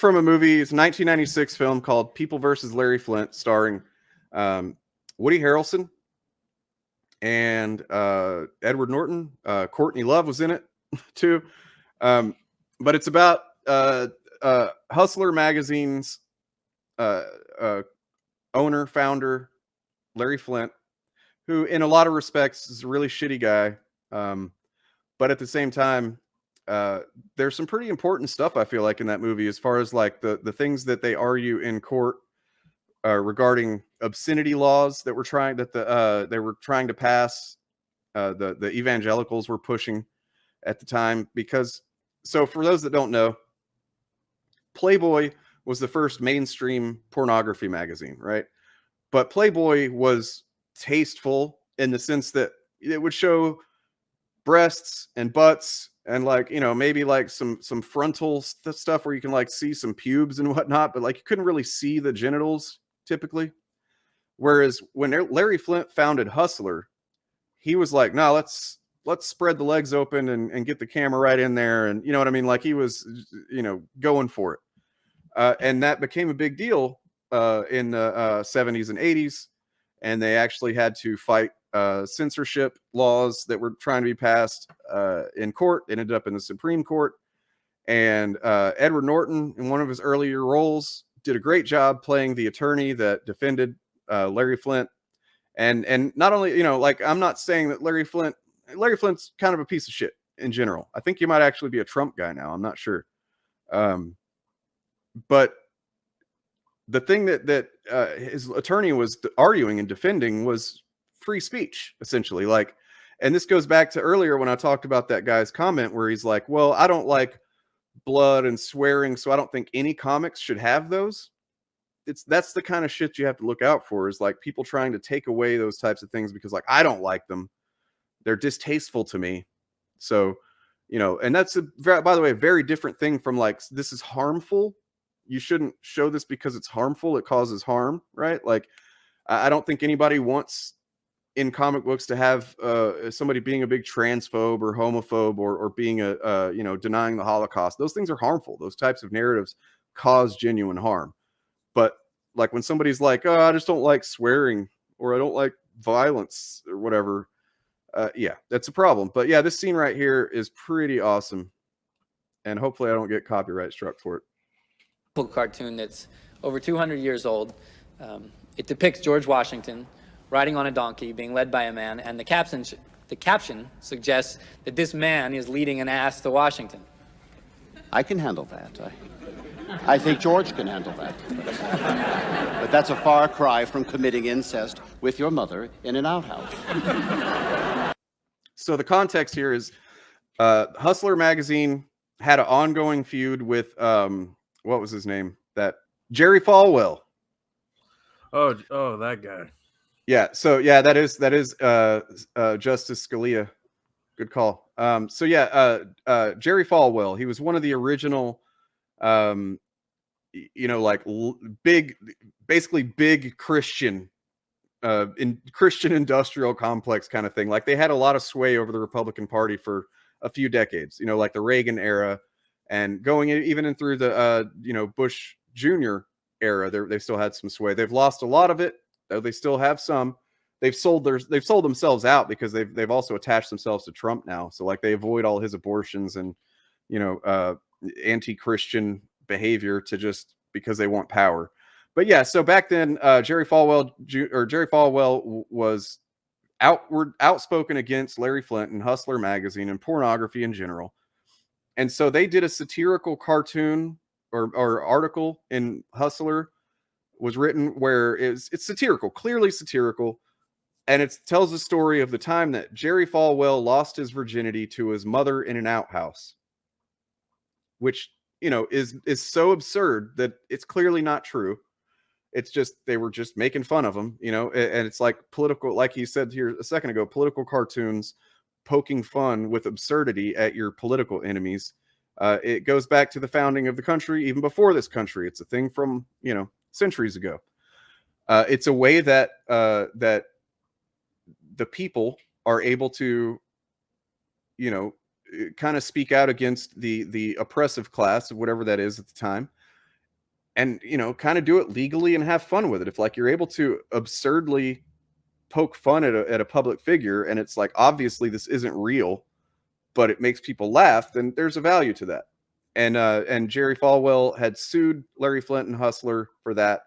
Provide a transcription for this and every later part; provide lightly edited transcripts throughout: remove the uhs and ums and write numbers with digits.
from a movie. It's a 1996 film called People versus Larry Flint, starring Woody Harrelson and Edward Norton. Courtney Love was in it too. But it's about Hustler magazine's owner, founder, Larry Flint, who in a lot of respects is a really shitty guy. But at the same time, there's some pretty important stuff I feel like in that movie, as far as like the things that they argue in court regarding obscenity laws that they were trying to pass. The evangelicals were pushing at the time, because so for those that don't know, Playboy was the first mainstream pornography magazine, right? But Playboy was tasteful in the sense that it would show breasts and butts and like, you know, maybe like some frontal stuff where you can like see some pubes and whatnot, but like you couldn't really see the genitals typically. Whereas when Larry Flint founded Hustler, he was like, no, let's spread the legs open and get the camera right in there. And you know what I mean? Like he was, you know, going for it. And that became a big deal in the 70s and 80s. And they actually had to fight censorship laws that were trying to be passed in court. It ended up in the Supreme Court. And Edward Norton, in one of his earlier roles, did a great job playing the attorney that defended Larry Flint. And not only, you know, like, I'm not saying that Larry Flint's kind of a piece of shit in general. I think he might actually be a Trump guy now. I'm not sure. But the thing that his attorney was arguing and defending was free speech, essentially. Like, and this goes back to earlier when I talked about that guy's comment where he's like, well, I don't like blood and swearing, so I don't think any comics should have those. That's the kind of shit you have to look out for, is like people trying to take away those types of things because like I don't like them. They're distasteful to me. So, you know, and that's by the way, a very different thing from like, this is harmful. You shouldn't show this because it's harmful. It causes harm, right? Like, I don't think anybody wants in comic books to have somebody being a big transphobe or homophobe or being you know, denying the Holocaust. Those things are harmful. Those types of narratives cause genuine harm. But like when somebody's like, oh, I just don't like swearing or I don't like violence or whatever. Yeah, that's a problem. But yeah, this scene right here is pretty awesome. And hopefully I don't get copyright struck for it. Cartoon that's over 200 years old. It depicts George Washington riding on a donkey, being led by a man, and the caption suggests that this man is leading an ass to Washington. I can handle that. I think George can handle that. But that's a far cry from committing incest with your mother in an outhouse. So the context here is Hustler magazine had an ongoing feud with what was his name? That Jerry Falwell. Oh, that guy. Yeah. So yeah, that is Justice Scalia. Good call. So yeah, Jerry Falwell. He was one of the original, you know, like basically big Christian, in Christian industrial complex kind of thing. Like they had a lot of sway over the Republican Party for a few decades. You know, like the Reagan era, and going even in through the you know, Bush Jr. era. They still had some sway. They've lost a lot of it, though they still have some. They've sold themselves out because they've also attached themselves to Trump now. So like they avoid all his abortions and, you know, anti-Christian behavior to just because they want power. But yeah, so back then Jerry Falwell was outspoken against Larry Flint and Hustler magazine and pornography in general. And so they did a satirical cartoon or article in Hustler was written where it's satirical, clearly satirical. And it tells the story of the time that Jerry Falwell lost his virginity to his mother in an outhouse, which, you know, is so absurd that it's clearly not true. It's just, they were just making fun of him, you know, and it's like political, like he said here a second ago, political cartoons poking fun with absurdity at your political enemies. It goes back to the founding of the country, even before this country. It's a thing from, you know, centuries ago. It's a way that that the people are able to, you know, kind of speak out against the oppressive class of whatever that is at the time. and, you know, kind of do it legally and have fun with it. If like you're able to absurdly poke fun at a public figure, and it's like, obviously this isn't real, but it makes people laugh, then there's a value to that. And Jerry Falwell had sued Larry Flint and Hustler for that,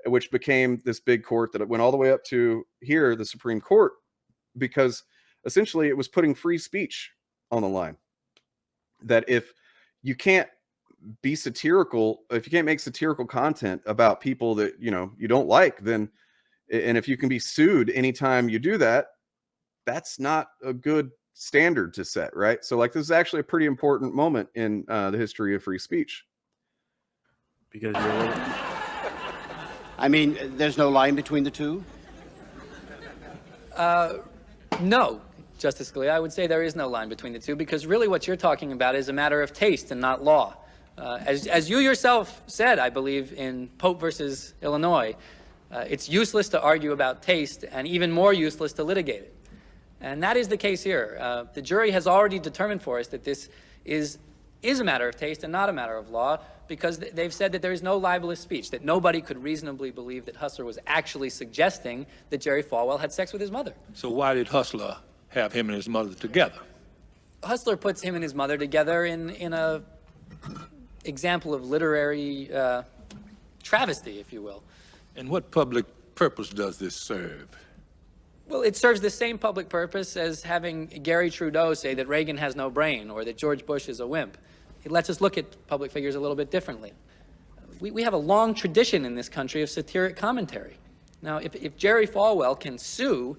which became this big court that went all the way up to here, the Supreme Court, because essentially it was putting free speech on the line. That if you can't be satirical, if you can't make satirical content about people that, you know, you don't like, then, and if you can be sued anytime you do that, that's not a good standard to set, right? So like, this is actually a pretty important moment in the history of free speech. Because you're a little... I mean, there's no line between the two? No, Justice Scalia, I would say there is no line between the two, because really what you're talking about is a matter of taste and not law. As you yourself said, I believe, in Pope versus Illinois, it's useless to argue about taste and even more useless to litigate it. And that is the case here. The jury has already determined for us that this is a matter of taste and not a matter of law, because they've said that there is no libelous speech, that nobody could reasonably believe that Hustler was actually suggesting that Jerry Falwell had sex with his mother. So why did Hustler have him and his mother together? Hustler puts him and his mother together in a example of literary travesty, if you will. And what public purpose does this serve? Well, it serves the same public purpose as having Gary Trudeau say that Reagan has no brain or that George Bush is a wimp. It lets us look at public figures a little bit differently. We have a long tradition in this country of satiric commentary. Now, if Jerry Falwell can sue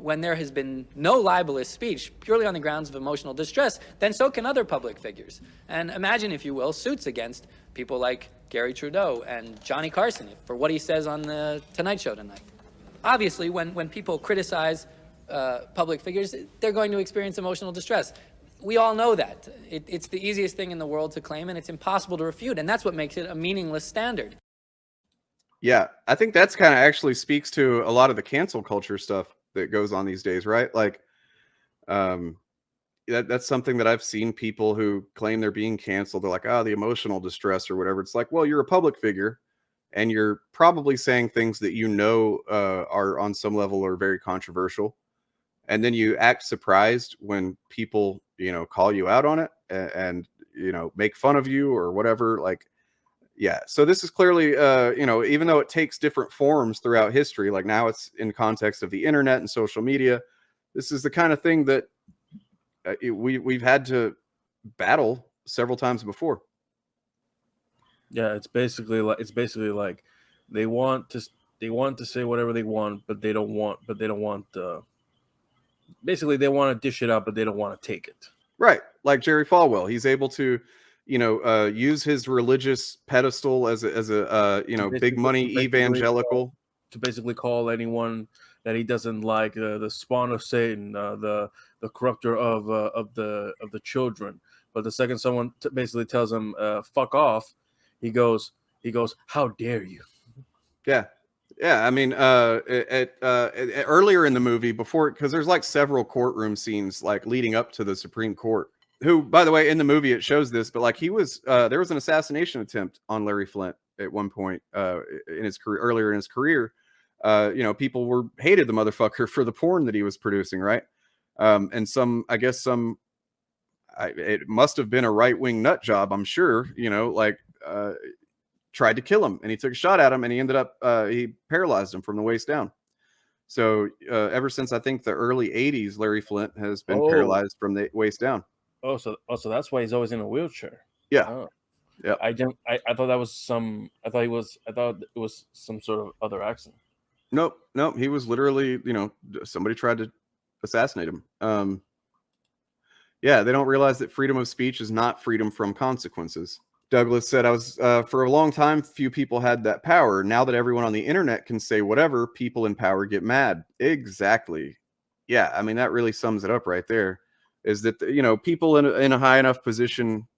when there has been no libelous speech purely on the grounds of emotional distress, then so can other public figures. And imagine, if you will, suits against people like Gary Trudeau and Johnny Carson for what he says on the Tonight Show tonight. Obviously, when people criticize public figures, they're going to experience emotional distress. We all know that. It's the easiest thing in the world to claim, and it's impossible to refute, and that's what makes it a meaningless standard. Yeah, I think that's kind of actually speaks to a lot of the cancel culture stuff that goes on these days, right? Like, that's something that I've seen people who claim they're being canceled. They're like, oh, the emotional distress or whatever. It's like, well, you're a public figure, and you're probably saying things that you know are on some level are very controversial. And then you act surprised when people, you know, call you out on it and you know, make fun of you or whatever. Like, yeah. So this is clearly, you know, even though it takes different forms throughout history, like now it's in context of the internet and social media, this is the kind of thing that we've had to battle several times before. Yeah, it's basically like they want to say whatever they want, but they don't want basically they want to dish it out, but they don't want to take it. Right. Like Jerry Falwell, he's able to, you know, use his religious pedestal as a you know, big money evangelical to basically call anyone that he doesn't like the spawn of Satan, the corrupter of the children. But the second someone basically tells him fuck off, he goes, how dare you? Yeah. Yeah, I mean, earlier in the movie, before, because there's like several courtroom scenes like leading up to the Supreme Court. Who, by the way, in the movie it shows this, but like he was, there was an assassination attempt on Larry Flint at one point in his career, earlier in his career. You know, people hated the motherfucker for the porn that he was producing, right? And it must have been a right-wing nut job, I'm sure. You know, like. Tried to kill him, and he took a shot at him, and he ended up he paralyzed him from the waist down. So ever since I think the early 80s, Larry Flint has been paralyzed from the waist down. So that's why he's always in a wheelchair. Yeah. Oh. Yeah. I thought that was I thought it was some sort of other accident. Nope. He was literally, you know, somebody tried to assassinate him. Yeah, they don't realize that freedom of speech is not freedom from consequences. Douglas said, I was, for a long time, few people had that power. Now that everyone on the internet can say whatever, people in power get mad. Exactly. Yeah, I mean, that really sums it up right there, is that, you know, people in a high enough position